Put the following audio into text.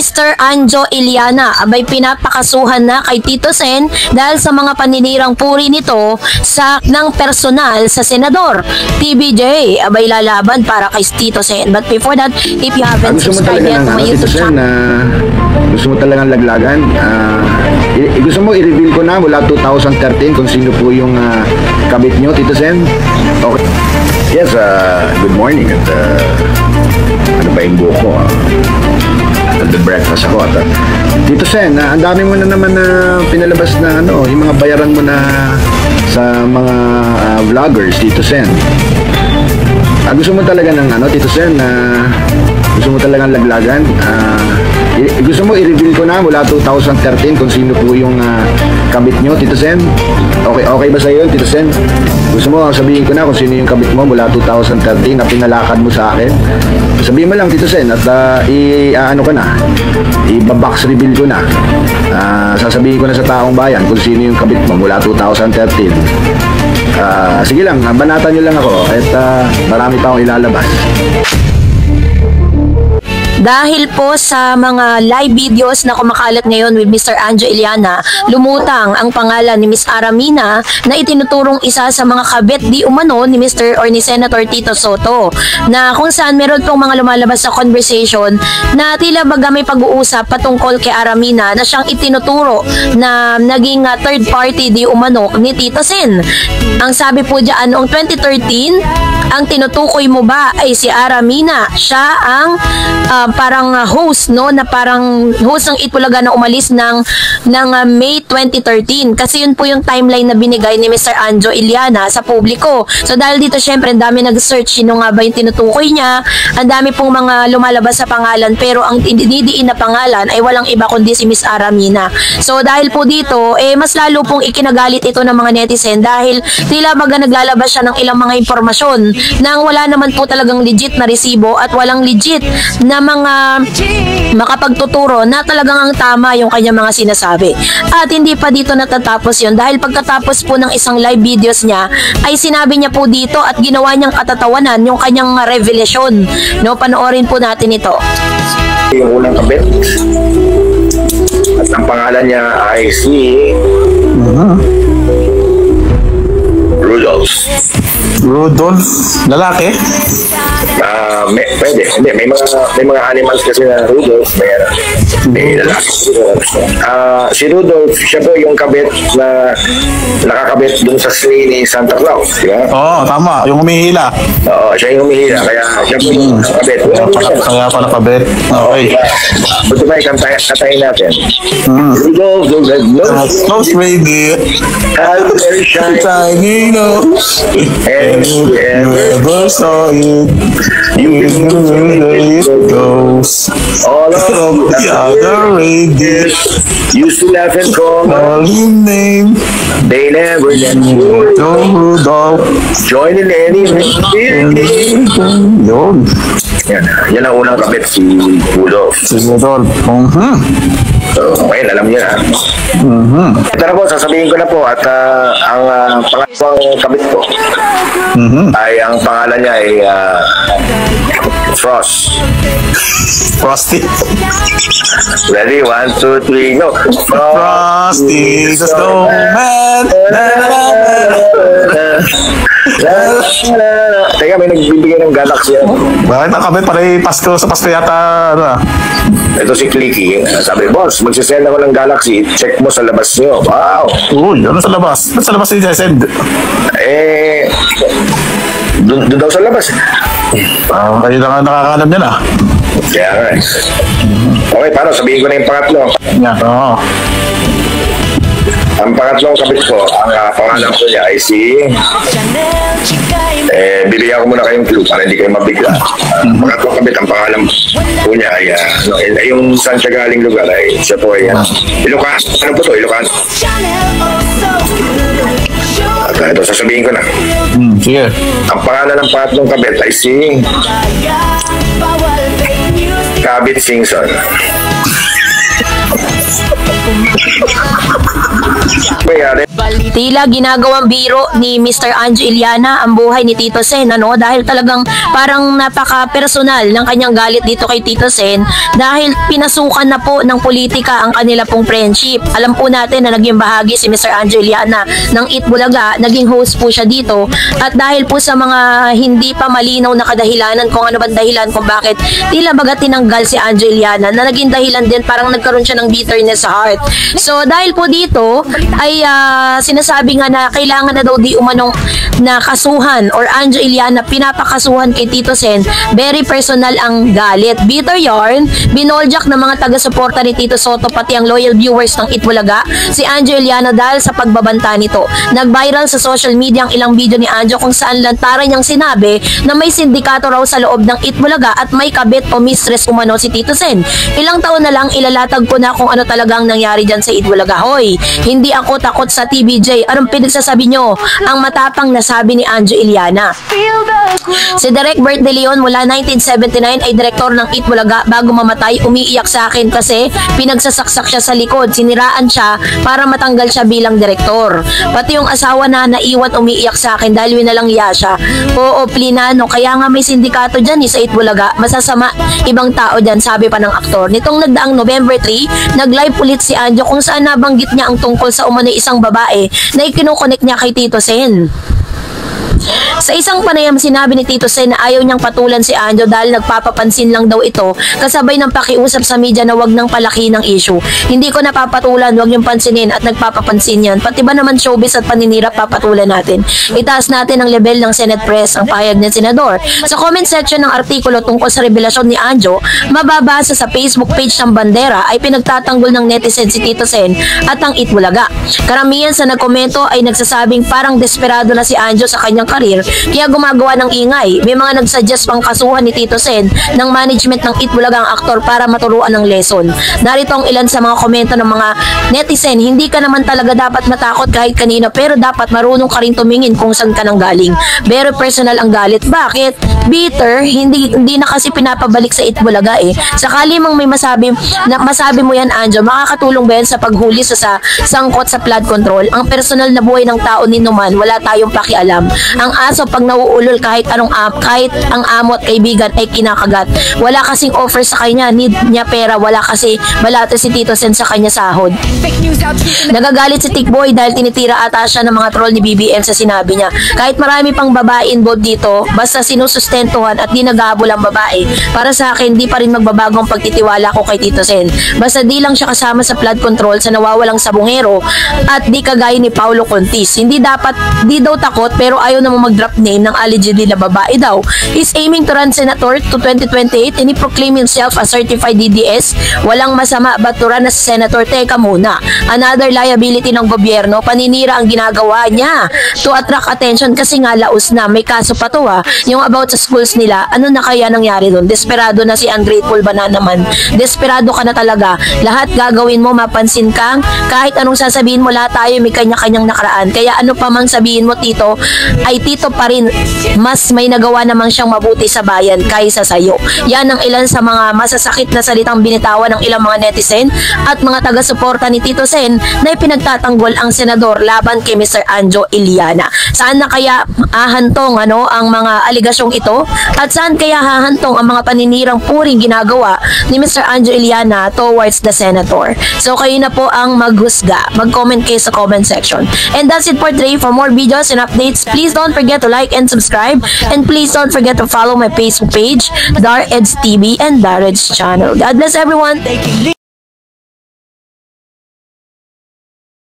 Mr. Anjo Iliana abay pinapakasuhan na kay Tito Sen dahil sa mga paninirang puri nito ng personal sa senador. TBJ abay lalaban para kay Tito Sen. But before that, if you haven't subscribed yet to my YouTube channel, gusto mo talagang laglagan, gusto mo i-reveal ko na mula 2013 kung sino po yung kabit nyo, Tito Sen? Okay. Yes, good morning at ano ba yung buko? Breakfast ako at Tito Sen, ang dami mo na naman na pinalabas na yung mga bayaran mo na sa mga vloggers, Tito Sen. Gusto mo talaga ng Tito Sen, gusto mo talagang laglagan, gusto mo i-reveal ko na mula 2013 kung sino po yung kabit nyo, Tito Sen? Okay ba sa iyo, Tito Sen? Gusto mo sabihin ko na kung sino yung kabit mo mula 2013 na pinalakad mo sa akin? Sabihin mo lang, Tito Sen, at i-box reveal ko na. Sasabihin ko na sa taong bayan kung sino yung kabit mo mula 2013. Sige lang, banatan nyo lang ako at marami pa akong ilalabas. Dahil po sa mga live videos na kumakalat ngayon with Mr. Anjo Iliana, lumutang ang pangalan ni Miss Aramina na itinuturong isa sa mga kabit di umano ni Mr. or ni Senator Tito Soto, na kung saan meron pong mga lumalabas sa conversation na tila baga may pag-uusap patungkol kay Aramina na siyang itinuturo na naging third party di umano ni Tito Sen. Ang sabi po dyan, noong 2013, ang tinutukoy mo ba ay si Aramina? Siya ang parang host, no, na parang host ng Itbulaga na umalis ng May 2013, kasi yun po yung timeline na binigay ni Mr. Anjo Iliana sa publiko. So dahil dito syempre ang dami nag-search sino nga ba yung tinutukoy niya, ang dami pong mga lumalabas sa pangalan, pero ang dinidiin na pangalan ay walang iba kundi si Miss Aramina. So dahil po dito mas lalo pong ikinagalit ito ng mga netizen dahil tila baga naglalabas siya ng ilang mga impormasyon nang wala naman po talagang legit na resibo at walang legit na mga makapagtuturo na talagang ang tama yung kanyang mga sinasabi. At hindi pa dito natatapos yun, dahil pagkatapos po ng isang live videos niya ay sinabi niya po dito at ginawa niyang katatawanan yung kanyang revelasyon. No, panoorin po natin ito. Yung unang kabit at ang pangalan niya ay si Rudolph. Lalaki? Pwede. Hindi, may mga animals kasi na Rudolph, may lalaki. Si Rudolph, siya po yung kabit na nakakabit dun sa sleigh ni Santa Claus, di ba? Oo, tama. Yung humihila. Oo, siya yung humihila, kaya siya po yung kabit. Kaya pala kabit. Okay. Buti ba kantahin natin? Rudolph, the red-nosed Close baby. has very Shiny nose. and You ever saw it. You it goes. all of The other reindeer used to laugh and call, all in name. they never let you Rudolph. join in any Yun. Yan ang unang kabit, si Rudolph. Si Rudolph. So, okay, alam niyo na. Ito na po, sasabihin ko na po at ang pangalawang kabit ko ay ang pangalan niya ay Frost. Frosty. Ready? 1, 2, 3, go! Frosty the snowman. Teka, may nagbibigay ng galaxy. Bakit ang kabit? Parang Pasko sa Pasko yata. Ito si Clicky. Sabi, boss, magsisend ako ng galaxy. Check mo sa labas niyo. Wow! Uy, ano sa labas? Ano sa labas niya send? Doon daw sa labas. Kayo lang nakakalam niya na. Kaya nga. Okay, paano? Sabihin ko na yung pangatlo. Yan, oo. Ang pangatlong kabit ko, ang pangalan ko niya ay si... bibigyan ko muna kayong clue para hindi kayo mabigla. Ang pangatlong kabit, ang pangalan ko niya ay... yung saan siya galing lugar ay siya po ay... Ilocano. Ano po to? Ilocano. At ito, sasabihin ko na. Sige. Ang pangalan ng pangatlong kabit ay si... Kabit Singson. Mayari. Tila ginagawang biro ni Mr. Anjo Iliana ang buhay ni Tito Sen, ano? Dahil talagang parang napaka-personal ng kanyang galit dito kay Tito Sen dahil pinasukan na po ng politika ang kanila pong friendship. Alam po natin na naging bahagi si Mr. Anjo Iliana ng Itbulaga, naging host po siya dito, at dahil po sa mga hindi pa malinaw na kadahilanan kung ano bang dahilan kung bakit tila baga tinanggal si Anjo Iliana, na naging dahilan din parang nagkaroon siya ng bitterness sa heart. So dahil po dito ay sinasabi nga na kailangan na daw di umanong na kasuhan or Anjo Iliana pinapakasuhan kay Tito Sen. Very personal ang galit. Bitter yarn, binoljak ng mga taga-suporta ni Tito Soto pati ang loyal viewers ng Itbulaga si Anjo Iliana dahil sa pagbabanta nito. Nag-viral sa social media ang ilang video ni Anjo kung saan lantaran niyang sinabi na may sindikato raw sa loob ng Itbulaga at may kabit o mistress umano si Tito Sen. Ilang taon na lang ilalatag ko na kung ano talagang nangyari dyan sa Itbulaga. Hoy, hindi ako takot sa TVJ. Anong pinagsasabi nyo? Ang matapang na sabi ni Anjo Iliana. Si Direk Bert De Leon mula 1979 ay direktor ng Itbulaga. Bago mamatay, umiiyak sa akin kasi pinagsasaksak siya sa likod. Siniraan siya para matanggal siya bilang direktor. Pati yung asawa na naiwan umiiyak sa akin dahil winalangya siya. Oo, plinano. Kaya nga may sindikato dyan sa Itbulaga. Masasama ibang tao dyan, sabi pa ng aktor. Nitong nagdaang November 3, nag-live ulit si Anjo kung saan nabanggit niya ang tungkol sa umano'y isang babae na ikinukonek niya kay Tito Sen. Sa isang panayam, sinabi ni Tito Sen na ayaw niyang patulan si Anjo dahil nagpapapansin lang daw ito kasabay ng pakiusap sa media na wag nang palaki ng issue. Hindi ko napapatulan, wag niyong pansinin at nagpapapansin yan. Pati ba naman showbiz at paninira papatulan natin? Itaas natin ang level ng Senate Press, ang pahayag ng senador. Sa comment section ng artikulo tungkol sa revelasyon ni Anjo, mababasa sa Facebook page ng Bandera ay pinagtatanggol ng netizen si Tito Sen at ang Itbulaga. Karamihan sa nagkomento ay nagsasabing parang desperado na si Anjo sa kanyang karir kaya gumagawa ng ingay. May mga nagsuggest pang kasuhan ni Tito Sen ng management ng Itbulaga ang aktor para maturuan ng lesson. Narito ang ilan sa mga komento ng mga netizen. Hindi ka naman talaga dapat matakot kahit kanino, pero dapat marunong ka rin tumingin kung saan ka nang galing. Very personal ang galit. Bakit? Bitter, hindi na kasi pinapabalik sa Itbulaga eh. Sakali mang may masabi mo yan, Anjo, makakatulong ba yan sa paghuli sa sangkot sa flood control? Ang personal na buhay ng tao ni Numan, wala tayong pakialam. Ang aso pag nauulol kahit ang amo at kaibigan ay kinakagat. Wala kasing offer sa kanya, need niya pera, wala kasi balato si Tito Sen sa kanya sahod. Nagagalit si Tikboy dahil tinitira ata siya ng mga troll ni BBM sa sinabi niya. Kahit marami pang babae involved dito, basta sinusustentuhan at di naghahabol ang babae, para sa akin di pa rin magbabago ang pagtitiwala ko kay Tito Sen. Basta di lang siya kasama sa flood control sa nawawalang sabungero at di kagaya ni Paulo Contis. Di daw takot pero ayaw na mag-drop name ng allegedly na babae daw. He's aiming to run senator to 2028 and he proclaim himself a certified DDS. Walang masama but to run as senator, teka muna. Another liability ng gobyerno, paninira ang ginagawa niya to attract attention kasi nga laos na. May kaso pa to ha. Yung about sa schools nila, ano na kaya nangyari doon? Desperado na si ungrateful ba na naman? Desperado ka na talaga. Lahat gagawin mo, mapansin kang kahit anong sasabihin mo, lahat tayo may kanya-kanyang nakaraan. Kaya ano pa mang sabihin mo, Tito, ay Tito pa rin, mas may nagawa namang siyang mabuti sa bayan kaysa sa'yo. Yan ang ilan sa mga masasakit na salitang binitawan ng ilang mga netizen at mga taga-suporta ni Tito Sen na ipinagtatanggol ang senador laban kay Mr. Anjo Iliana. Saan na kaya hahantong ang mga aligasyong ito? At saan kaya hahantong ang mga paninirang puring ginagawa ni Mr. Anjo Iliana towards the senator? So kayo na po ang maghusga. Mag-comment kayo sa comment section. And that's it for today. For more videos and updates, please don't forget to like and subscribe, and please don't forget to follow my Facebook page, Dar Eds TV and Dar Eds channel. God bless everyone.